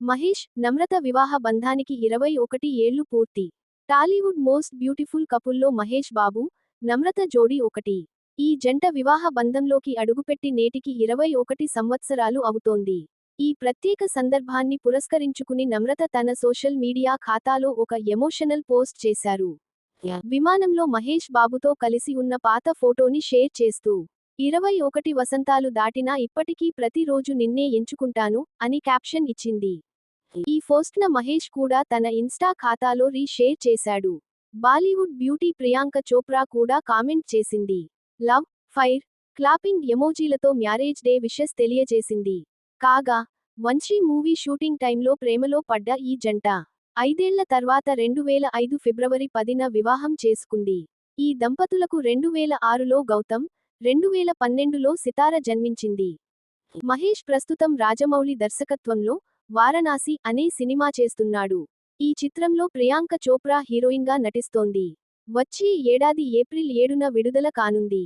మహేష్, నమ్రత వివాహ బంధానికి 21 ఏళ్లు పూర్తి. టాలీవుడ్ మోస్ట్ బ్యూటిఫుల్ కపుల్లో మహేష్ బాబు, నమ్రత జోడీ ఒకటి. ఈ జంట వివాహ బంధంలోకి అడుగుపెట్టి నేటికి 21 సంవత్సరాలు అవుతోంది. ఈ ప్రత్యేక సందర్భాన్ని పురస్కరించుకుని నమ్రత తన సోషల్ మీడియా ఖాతాలో ఒక ఎమోషనల్ పోస్ట్ చేశారు. విమానంలో మహేష్ బాబుతో కలిసి ఉన్న పాత ఫోటోని షేర్ చేస్తూ 21 వసంతాలు దాటినా ఇప్పటికీ ప్రతిరోజు నిన్నే ఎంచుకుంటాను అని క్యాప్షన్ ఇచ్చింది. ఈ పోస్ట్న మహేష్ కూడా తన ఇన్స్టా ఖాతాలో షేర్ చేశాడు. బాలీవుడ్ బ్యూటీ ప్రియాంక చోప్రా కూడా కామెంట్ చేసింది. లవ్, ఫైర్, క్లాపింగ్ ఎమోజీలతో మ్యారేజ్ డే విషెస్ తెలియజేసింది. కాగా, వంశీ మూవీ షూటింగ్ టైంలో ప్రేమలో పడ్డ ఈ జంట 5 ఏళ్ల తర్వాత 2005 ఫిబ్రవరి 10న వివాహం చేసుకుంది. ఈ దంపతులకు 2006లో గౌతమ్, 2012లో సితార జన్మించింది. మహేష్ ప్రస్తుతం రాజమౌళి దర్శకత్వంలో వారణాసి అనే సినిమా చేస్తున్నాడు. ఈ చిత్రంలో ప్రియాంక చోప్రా హీరోయిన్గా నటిస్తోంది. వచ్చే ఏడాది ఏప్రిల్ 7న విడుదల కానుంది.